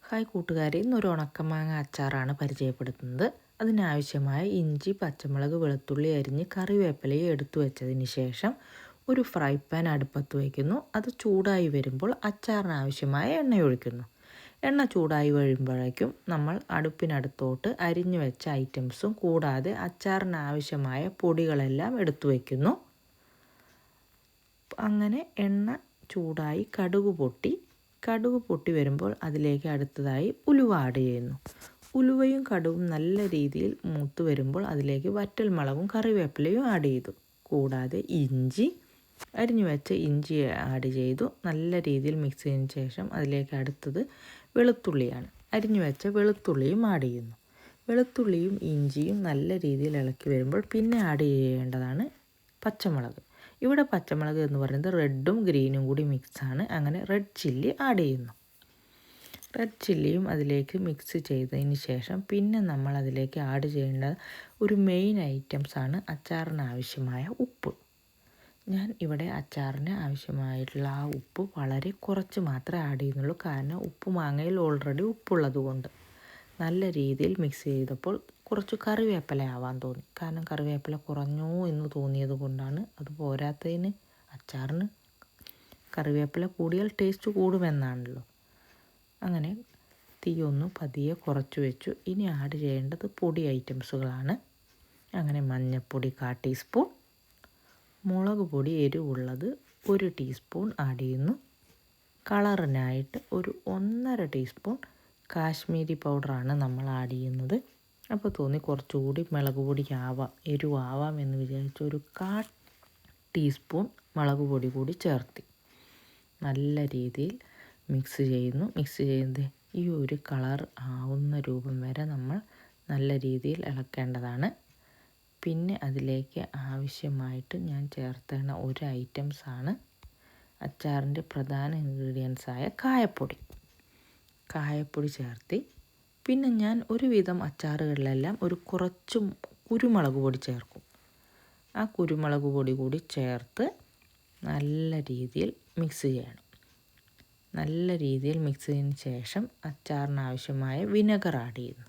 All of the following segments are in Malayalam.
ഹായ് കൂട്ടുകാരെ, ഇന്നൊരു ഉണക്കമാങ്ങ അച്ചാറാണ് പരിചയപ്പെടുത്തുന്നത്. അതിനാവശ്യമായ ഇഞ്ചി, പച്ചമുളക്, വെളുത്തുള്ളി അരിഞ്ഞ് കറിവേപ്പിലയും എടുത്തു വെച്ചതിന് ശേഷം ഒരു ഫ്രൈ പാൻ അടുപ്പത്ത് വയ്ക്കുന്നു. അത് ചൂടായി വരുമ്പോൾ അച്ചാറിനാവശ്യമായ എണ്ണ ഒഴിക്കുന്നു. എണ്ണ ചൂടായി വരുമ്പോഴേക്കും നമ്മൾ അടുപ്പിനടുത്തോട്ട് അരിഞ്ഞു വെച്ച ഐറ്റംസും കൂടാതെ അച്ചാറിനാവശ്യമായ പൊടികളെല്ലാം എടുത്തു വയ്ക്കുന്നു. അങ്ങനെ എണ്ണ ചൂടായി കടുക് പൊട്ടി വരുമ്പോൾ അതിലേക്ക് അടുത്തതായി ഉലുവ ആഡ് ചെയ്യുന്നു. ഉലുവയും കടുകും നല്ല രീതിയിൽ മൂത്ത് വരുമ്പോൾ അതിലേക്ക് വറ്റൽമുളകും കറിവേപ്പിലയും ആഡ് ചെയ്തു. കൂടാതെ അരിഞ്ഞു വെച്ച ഇഞ്ചി ആഡ് ചെയ്തു. നല്ല രീതിയിൽ മിക്സ് ചെയ്തതിന് ശേഷം അതിലേക്ക് അടുത്തത് വെളുത്തുള്ളിയാണ്. അരിഞ്ഞു വെച്ച വെളുത്തുള്ളിയും ആഡ് ചെയ്യുന്നു. വെളുത്തുള്ളിയും ഇഞ്ചിയും നല്ല രീതിയിൽ ഇളക്കി വരുമ്പോൾ പിന്നെ ആഡ് ചെയ്യേണ്ടതാണ് പച്ചമുളക്. ഇവിടെ പച്ചമുളക് എന്ന് പറയുന്നത് റെഡും ഗ്രീനും കൂടി മിക്സാണ്. അങ്ങനെ റെഡ് ചില്ലി ആഡ് ചെയ്യുന്നു. റെഡ് ചില്ലിയും അതിലേക്ക് മിക്സ് ചെയ്തതിന് ശേഷം പിന്നെ നമ്മൾ അതിലേക്ക് ആഡ് ചെയ്യേണ്ട ഒരു മെയിൻ ഐറ്റംസാണ് അച്ചാറിന് ആവശ്യമായ ഉപ്പ്. ഞാൻ ഇവിടെ അച്ചാറിന് ആവശ്യമായിട്ടുള്ള ആ ഉപ്പ് വളരെ കുറച്ച് മാത്രമേ ആഡ് ചെയ്യുന്നുള്ളൂ. കാരണം മാങ്ങയിൽ ഓൾറെഡി ഉപ്പുള്ളത് കൊണ്ട്. നല്ല രീതിയിൽ മിക്സ് ചെയ്തപ്പോൾ കുറച്ച് കറിവേപ്പില ആവാൻ തോന്നി. കാരണം കറിവേപ്പില കുറഞ്ഞോ എന്ന് തോന്നിയത് കൊണ്ടാണ്. അത് പോരാത്തതിന് അച്ചാറിന് കറിവേപ്പില കൂടിയാൽ ടേസ്റ്റ് കൂടുമെന്നാണല്ലോ. അങ്ങനെ തീ ഒന്ന് പതിയെ കുറച്ച് വെച്ചു. ഇനി ആഡ് ചെയ്യേണ്ടത് പൊടി ഐറ്റംസുകളാണ്. അങ്ങനെ മഞ്ഞൾപ്പൊടി 1/4 ടീസ്പൂൺ, മുളക് പൊടി എരിവുള്ളത് 1 ടീസ്പൂൺ ആഡ് ചെയ്യുന്നു. കളറിനായിട്ട് ഒരു 1.5 ടീസ്പൂൺ കാശ്മീരി പൗഡറാണ് നമ്മൾ ആഡ് ചെയ്യുന്നത്. അപ്പോൾ തോന്നി കുറച്ചുകൂടി മുളക് പൊടി എരിവാവാം എന്ന് വിചാരിച്ച് ഒരു 1/4 ടീസ്പൂൺ മുളക് പൊടി കൂടി ചേർത്തി നല്ല രീതിയിൽ മിക്സ് ചെയ്യുന്നു. മിക്സ് ചെയ്ത് ഈ ഒരു കളർ ആവുന്ന രൂപം വരെ നമ്മൾ നല്ല രീതിയിൽ ഇളക്കേണ്ടതാണ്. പിന്നെ അതിലേക്ക് ആവശ്യമായിട്ട് ഞാൻ ചേർത്തേണ്ട ഒരു ഐറ്റംസാണ് അച്ചാറിൻ്റെ പ്രധാന ഇൻഗ്രീഡിയൻസായ കായപ്പൊടി ചേർത്തി. പിന്നെ ഞാൻ ഒരുവിധം അച്ചാറുകളിലെല്ലാം കുറച്ച് കുരുമുളക് പൊടി ചേർക്കും. ആ കുരുമുളക് പൊടി കൂടി ചേർത്ത് നല്ല രീതിയിൽ മിക്സ് ചെയ്യണം. നല്ല രീതിയിൽ മിക്സ് ചെയ്തതിന് ശേഷം അച്ചാറിനാവശ്യമായ വിനെഗർ ആഡ് ചെയ്യുന്നു.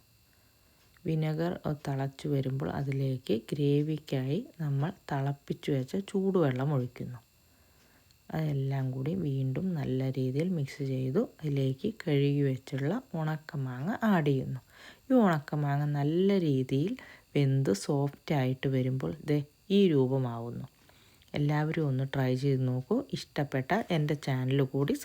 വിനെഗർ തിളച്ചു വരുമ്പോൾ അതിലേക്ക് ഗ്രേവിക്കായി നമ്മൾ തിളപ്പിച്ചു വെച്ച ചൂടുവെള്ളം ഒഴിക്കുന്നു. അതെല്ലാം കൂടി വീണ്ടും നല്ല രീതിയിൽ മിക്സ് ചെയ്തു. അതിലേക്ക് കഴുകി വെച്ചുള്ള ഉണക്കമാങ്ങ ആഡ് ചെയ്യുന്നു. ഈ ഉണക്കമാങ്ങ നല്ല രീതിയിൽ വെന്ത് സോഫ്റ്റായിട്ട് വരുമ്പോൾ ഈ രൂപമാവുന്നു. എല്ലാവരും ഒന്ന് ട്രൈ ചെയ്ത് നോക്കൂ. ഇഷ്ടപ്പെട്ട എൻ്റെ ചാനൽ കൂടി